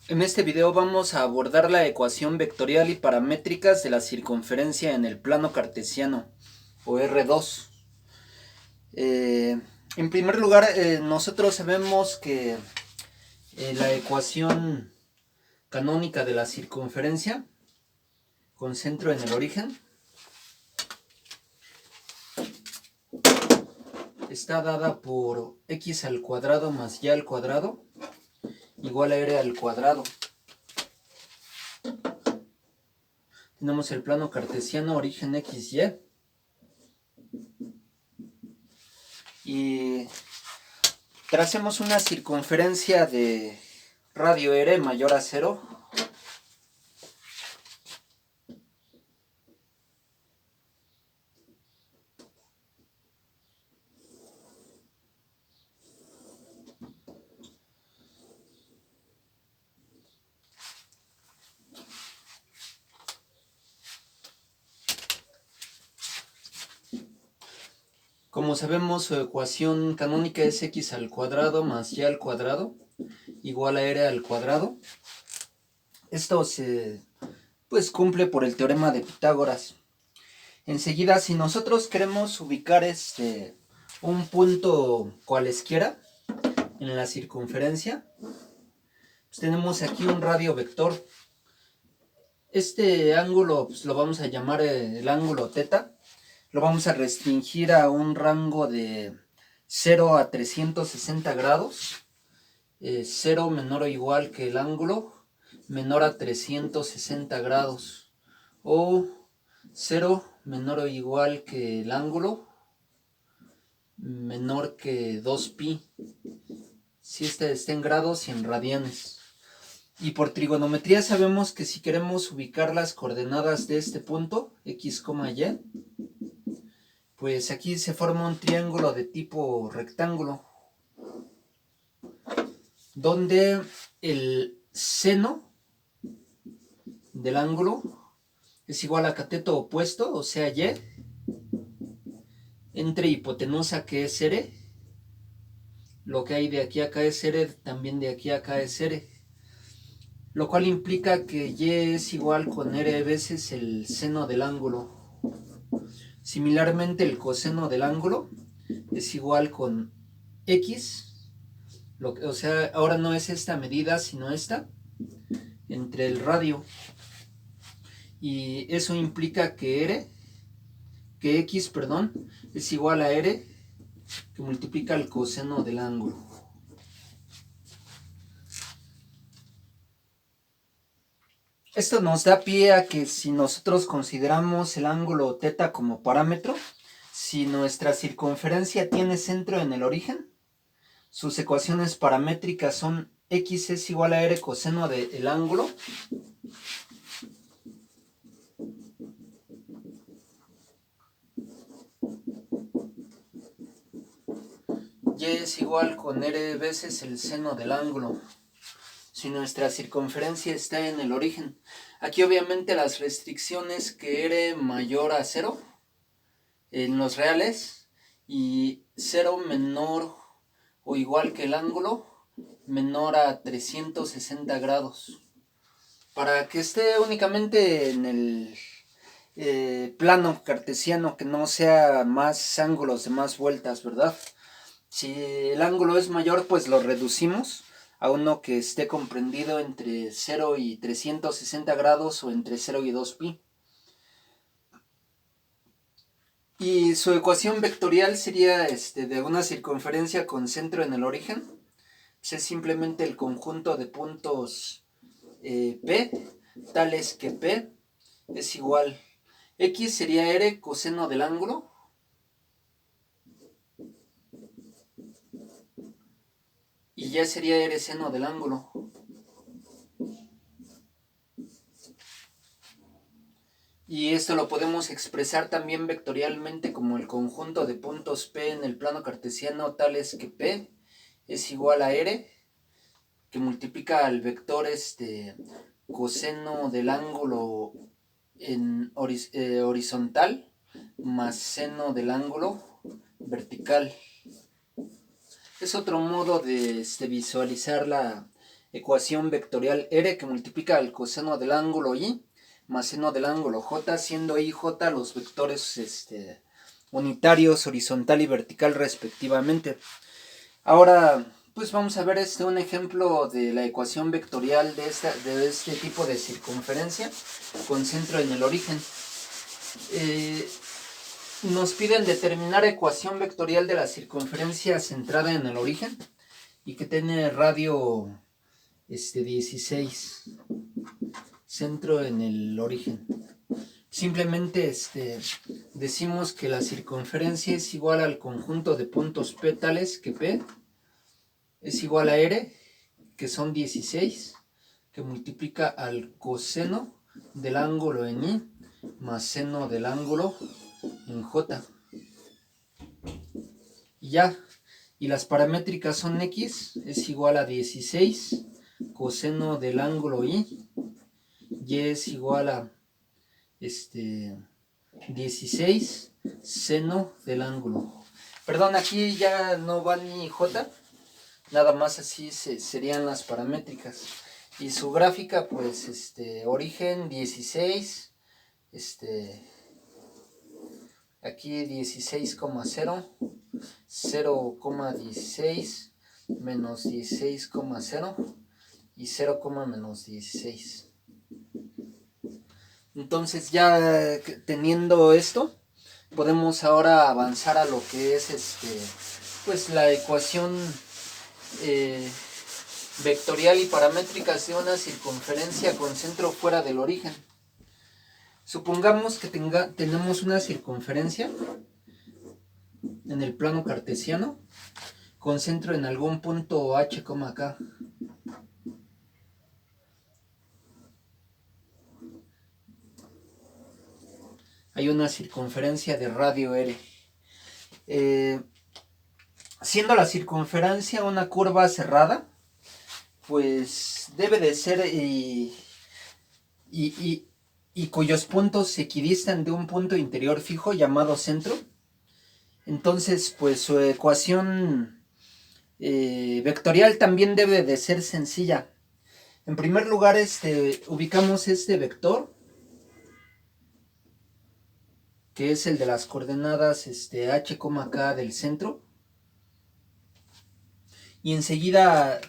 En este video vamos a abordar la ecuación vectorial y paramétricas de la circunferencia en el plano cartesiano, o R2. En primer lugar, nosotros sabemos que la ecuación canónica de la circunferencia, con centro en el origen, está dada por x al cuadrado más y al cuadrado igual a r al cuadrado. Tenemos el plano cartesiano, origen x, y tracemos una circunferencia de radio r mayor a 0. Como sabemos, su ecuación canónica es x al cuadrado más y al cuadrado igual a r al cuadrado. Esto se cumple por el teorema de Pitágoras. Enseguida, si nosotros queremos ubicar un punto cualesquiera en la circunferencia, pues tenemos aquí un radio vector. Este ángulo lo vamos a llamar el ángulo θ. Lo vamos a restringir a un rango de 0 a 360 grados. 0 menor o igual que el ángulo menor a 360 grados. O 0 menor o igual que el ángulo menor que 2pi. Si este está en grados y en radianes. Y por trigonometría sabemos que si queremos ubicar las coordenadas de este punto, x, y, pues aquí se forma un triángulo de tipo rectángulo, donde el seno del ángulo es igual a cateto opuesto, o sea, y, entre hipotenusa, que es r. Lo que hay de aquí a acá es r, también de aquí a acá es r. Lo cual implica que y es igual con r veces el seno del ángulo. Similarmente, el coseno del ángulo es igual con x, o sea, ahora no es esta medida, sino esta, entre el radio. Y eso implica que x, es igual a r, que multiplica el coseno del ángulo. Esto nos da pie a que si nosotros consideramos el ángulo θ como parámetro, si nuestra circunferencia tiene centro en el origen, sus ecuaciones paramétricas son x es igual a r coseno del ángulo y es igual con r veces el seno del ángulo. Si nuestra circunferencia está en el origen. Aquí obviamente las restricciones que r mayor a 0 en los reales y 0 menor o igual que el ángulo menor a 360 grados. Para que esté únicamente en el plano cartesiano, que no sea más ángulos de más vueltas, ¿verdad? Si el ángulo es mayor, pues lo reducimos a uno que esté comprendido entre 0 y 360 grados o entre 0 y 2pi. Y su ecuación vectorial sería de una circunferencia con centro en el origen. Pues es simplemente el conjunto de puntos P, tales que P es igual. X sería R coseno del ángulo. Y ya sería R seno del ángulo. Y esto lo podemos expresar también vectorialmente como el conjunto de puntos P en el plano cartesiano tales que P es igual a R, que multiplica al vector coseno del ángulo en horizontal más seno del ángulo vertical. Es otro modo de visualizar la ecuación vectorial R que multiplica el coseno del ángulo I más seno del ángulo J, siendo I y J los vectores unitarios, horizontal y vertical respectivamente. Ahora, pues vamos a ver un ejemplo de la ecuación vectorial de este tipo de circunferencia con centro en el origen. Nos piden determinar ecuación vectorial de la circunferencia centrada en el origen y que tiene radio 16, centro en el origen. Simplemente decimos que la circunferencia es igual al conjunto de puntos P tales que P es igual a R, que son 16, que multiplica al coseno del ángulo en I más seno del ángulo en J. Y ya, y las paramétricas son X, es igual a 16, coseno del ángulo Y es igual a 16, seno del ángulo. Perdón, aquí ya no va ni J, nada más así serían las paramétricas. Y su gráfica, pues, origen 16, aquí 16,0, 0,16, menos 16,0 y 0, menos 16. Entonces ya teniendo esto, podemos ahora avanzar a lo que es pues la ecuación vectorial y paramétricas de una circunferencia con centro fuera del origen. Supongamos que tenemos una circunferencia en el plano cartesiano con centro en algún punto h, k. Hay una circunferencia de radio R. Siendo la circunferencia una curva cerrada, pues debe de ser y cuyos puntos equidistan de un punto interior fijo llamado centro. Entonces, pues su ecuación vectorial también debe de ser sencilla. En primer lugar, ubicamos este vector, que es el de las coordenadas h, k del centro. Y enseguida,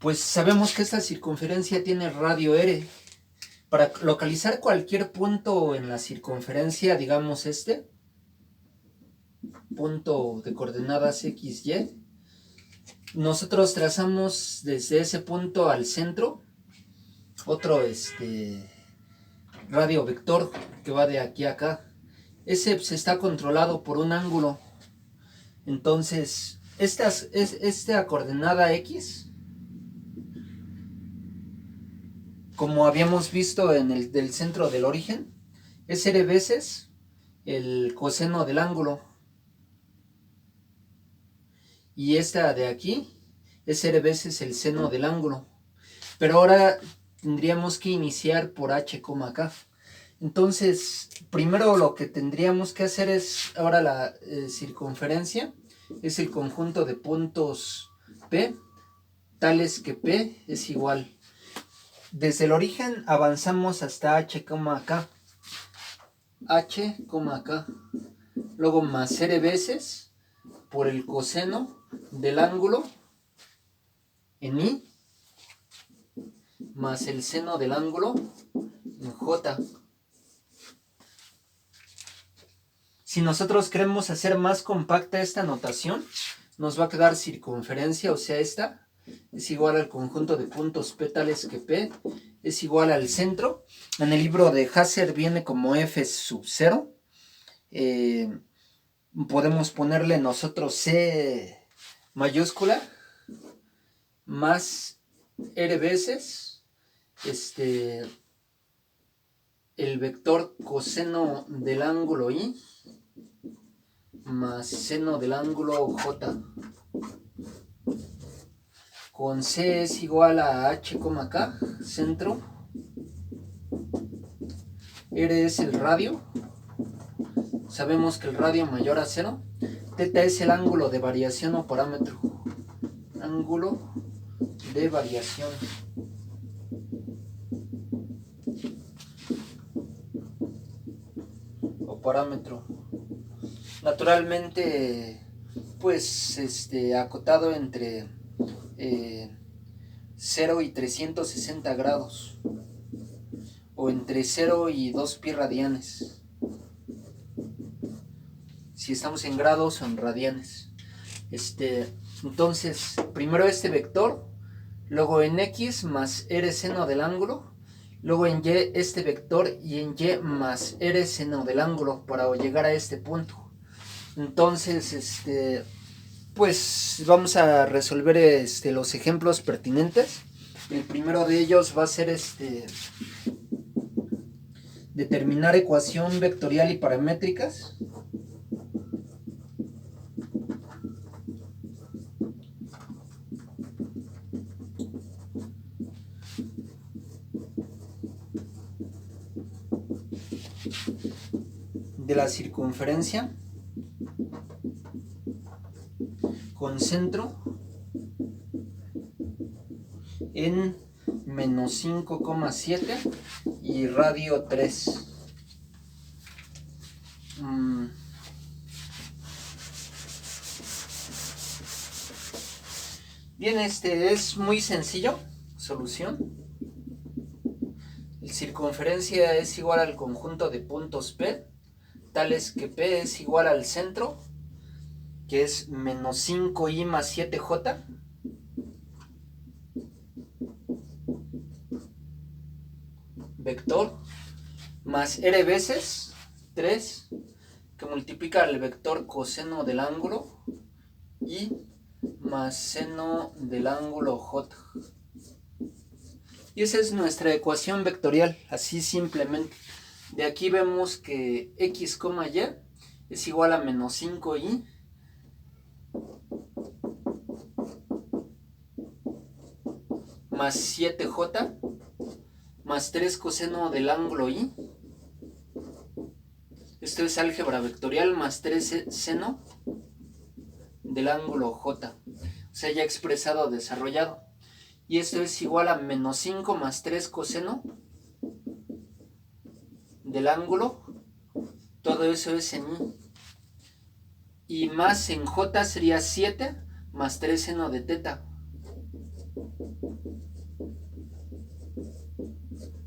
pues sabemos que esta circunferencia tiene radio R. Para localizar cualquier punto en la circunferencia, digamos punto de coordenadas x, y, nosotros trazamos desde ese punto al centro otro radio vector que va de aquí a acá. Ese pues, está controlado por un ángulo. Entonces, esta coordenada x, como habíamos visto en el del centro del origen, es r veces el coseno del ángulo. Y esta de aquí es r veces el seno del ángulo. Pero ahora tendríamos que iniciar por h, k. Entonces, primero lo que tendríamos que hacer es, ahora la circunferencia es el conjunto de puntos P, tales que P es igual. Desde el origen avanzamos hasta h, k. H, k. Luego más r veces por el coseno del ángulo en I más el seno del ángulo en J. Si nosotros queremos hacer más compacta esta notación, nos va a quedar circunferencia, o sea, esta es igual al conjunto de puntos P tales que P es igual al centro. En el libro de Haser viene como F sub 0. Podemos ponerle nosotros C mayúscula más R veces el vector coseno del ángulo I más seno del ángulo J, con C es igual a h, k, centro, R es el radio, sabemos que el radio mayor a 0, θ es el ángulo de variación o parámetro, ángulo de variación. O parámetro. Naturalmente, pues acotado entre 0 y 360 grados. O entre 0 y 2 pi radianes. Si estamos en grados o en radianes. Entonces, primero este vector, luego en x más r seno del ángulo, luego en y este vector y en y más r seno del ángulo para llegar a este punto. Entonces, pues vamos a resolver los ejemplos pertinentes. El primero de ellos va a ser determinar ecuación vectorial y paramétricas. De la circunferencia con centro en menos 5,7 y radio 3. Bien, es muy sencillo. Solución. La circunferencia es igual al conjunto de puntos P, tales que P es igual al centro, que es menos 5i más 7j, vector, más r veces 3, que multiplica el vector coseno del ángulo, y más seno del ángulo j. Y esa es nuestra ecuación vectorial, así simplemente. De aquí vemos que x, y es igual a menos 5i más 7j más 3 coseno del ángulo y. Esto es álgebra vectorial más 3 seno del ángulo j. O sea, ya expresado, desarrollado. Y esto es igual a menos 5 más 3 coseno del ángulo. Todo eso es en i. Y más en j sería 7 más 3 seno de teta.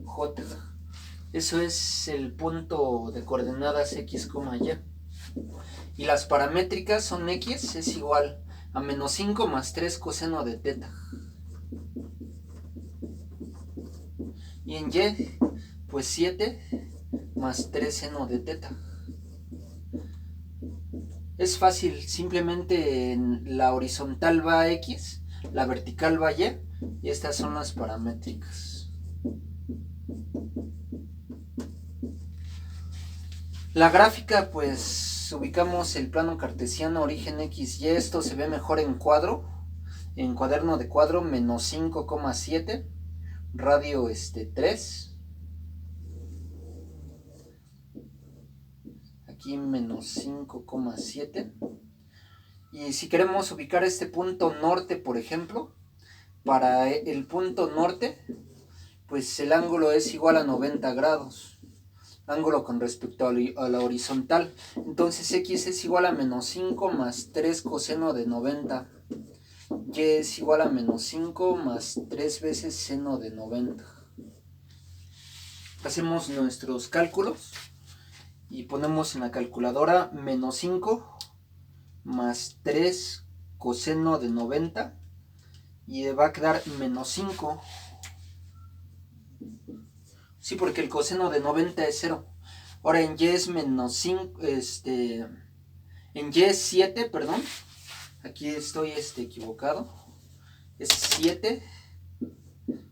J. Eso es el punto de coordenadas x, y. Y las paramétricas son x es igual a menos 5 más 3 coseno de teta. Y en y, pues 7 más 3 seno de teta. Es fácil, simplemente en la horizontal va x, la vertical va y estas son las paramétricas. La gráfica, pues ubicamos el plano cartesiano, origen x, y. Esto se ve mejor en cuadro, en cuaderno de cuadro, menos 5,7, radio 3. Aquí menos 5,7. Y si queremos ubicar este punto norte, por ejemplo, para el punto norte, pues el ángulo es igual a 90 grados. Ángulo con respecto a la horizontal. Entonces x es igual a menos 5 más 3 coseno de 90. Y es igual a menos 5 más 3 veces seno de 90. Hacemos nuestros cálculos y ponemos en la calculadora menos 5 más 3 coseno de 90 y va a quedar menos 5. Sí, porque el coseno de 90 es 0. Ahora en y es menos 5, en y es 7, perdón. Aquí estoy equivocado. Es 7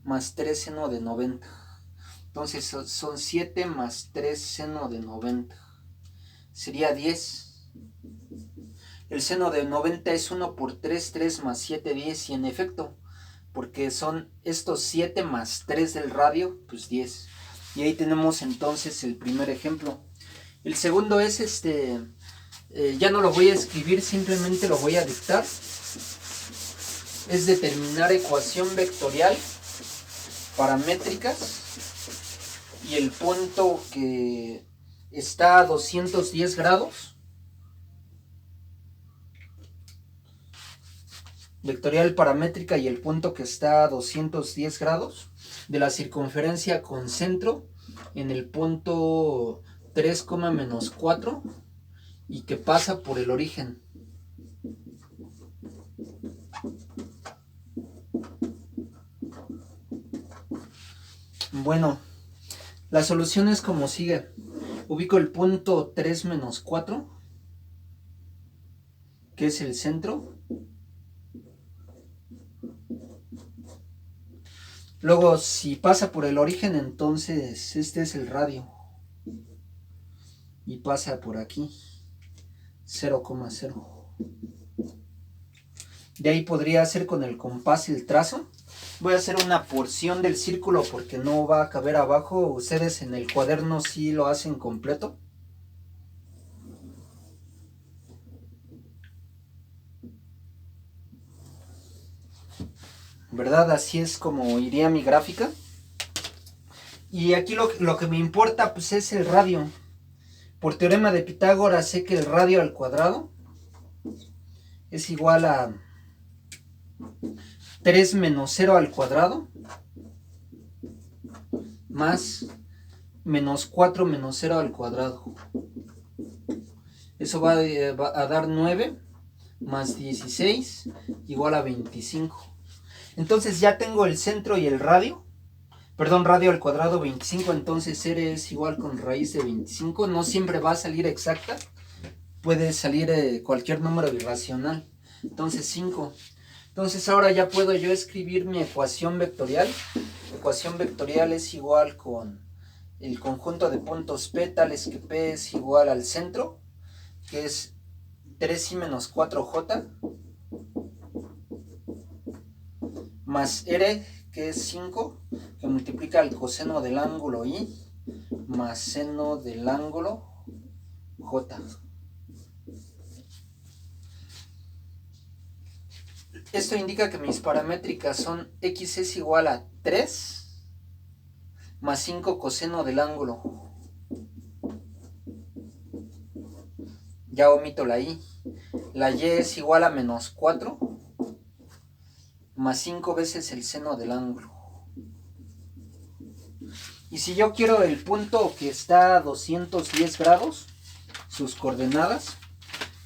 más 3 seno de 90. Entonces son 7 más 3 seno de 90. Sería 10. El seno de 90 es 1 por 3, 3 más 7, 10. Y en efecto, porque son estos 7 más 3 del radio, pues 10. Y ahí tenemos entonces el primer ejemplo. El segundo es ya no lo voy a escribir, simplemente lo voy a dictar. es determinar ecuación vectorial paramétricas y el punto que está a 210 grados. Vectorial paramétrica y el punto que está a 210 grados de la circunferencia con centro en el punto 3, menos 4 y que pasa por el origen. Bueno, la solución es como sigue. Ubico el punto 3 menos 4, que es el centro. Luego, si pasa por el origen, entonces este es el radio. Y pasa por aquí, 0,0. De ahí podría hacer con el compás el trazo. Voy a hacer una porción del círculo porque no va a caber abajo. Ustedes en el cuaderno sí lo hacen completo. ¿Verdad? Así es como iría mi gráfica. Y aquí lo que me importa pues es el radio. Por teorema de Pitágoras sé que el radio al cuadrado es igual a 3 menos 0 al cuadrado más menos 4 menos 0 al cuadrado. Eso va a dar 9 más 16 igual a 25. Entonces ya tengo el centro y el radio. Perdón, radio al cuadrado 25, entonces R es igual con raíz de 25. No siempre va a salir exacta. Puede salir cualquier número irracional. Entonces 5. Entonces ahora ya puedo yo escribir mi ecuación vectorial. Ecuación vectorial es igual con el conjunto de puntos P, tales que P es igual al centro, que es 3i menos 4j, más R, que es 5, que multiplica el coseno del ángulo I, más seno del ángulo J. Esto indica que mis paramétricas son X es igual a 3 más 5 coseno del ángulo. Ya omito la Y. La Y es igual a menos 4 más 5 veces el seno del ángulo. Y si yo quiero el punto que está a 210 grados, sus coordenadas,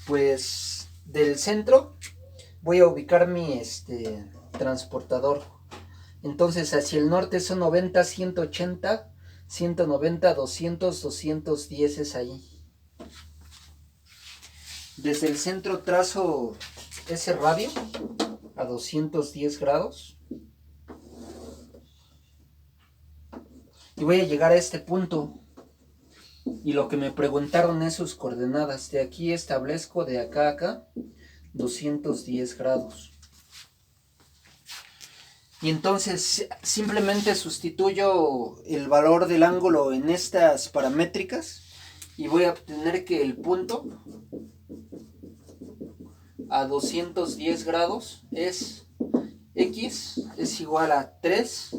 pues del centro voy a ubicar mi transportador. Entonces hacia el norte son 90, 180, 190, 200, 210 es ahí. Desde el centro trazo ese radio a 210 grados. Y voy a llegar a este punto. Y lo que me preguntaron es sus coordenadas. De aquí establezco de acá a acá 210 grados. Y entonces simplemente sustituyo el valor del ángulo en estas paramétricas y voy a obtener que el punto a 210 grados es X es igual a 3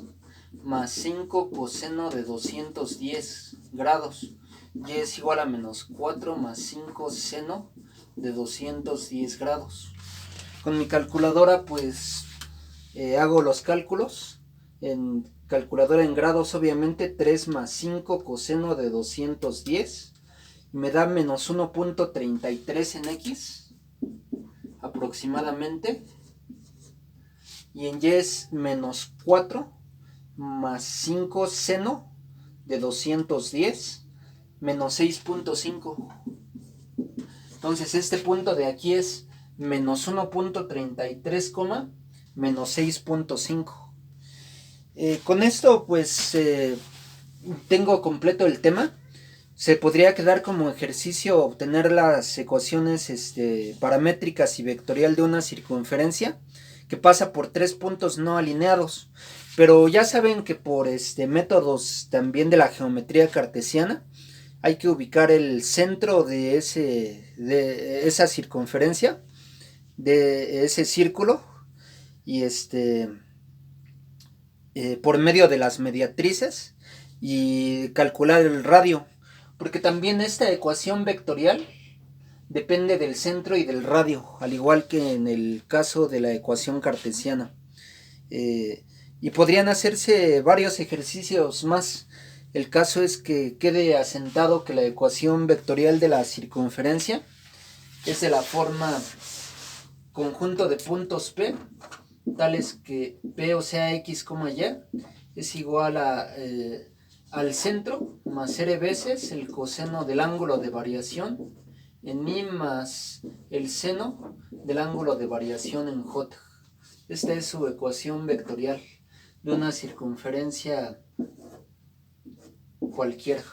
más 5 coseno de 210 grados. Y es igual a menos 4 más 5 seno de 210 grados. Con mi calculadora pues hago los cálculos. En calculadora en grados obviamente 3 más 5 coseno de 210. Me da menos 1.33 en X aproximadamente. Y en Y es menos 4 más 5 seno de 210 menos 6.5. Entonces este punto de aquí es menos 1.33, menos 6.5. Con esto pues tengo completo el tema. Se podría quedar como ejercicio obtener las ecuaciones paramétricas y vectorial de una circunferencia que pasa por 3 puntos no alineados. Pero ya saben que por métodos también de la geometría cartesiana hay que ubicar el centro de esa circunferencia, de ese círculo, y por medio de las mediatrices y calcular el radio, porque también esta ecuación vectorial depende del centro y del radio, al igual que en el caso de la ecuación cartesiana. Y podrían hacerse varios ejercicios más. El caso es que quede asentado que la ecuación vectorial de la circunferencia es de la forma conjunto de puntos P, tales que P, o sea X, Y, es igual al centro más R veces el coseno del ángulo de variación en I más el seno del ángulo de variación en J. Esta es su ecuación vectorial de una circunferencia cualquiera.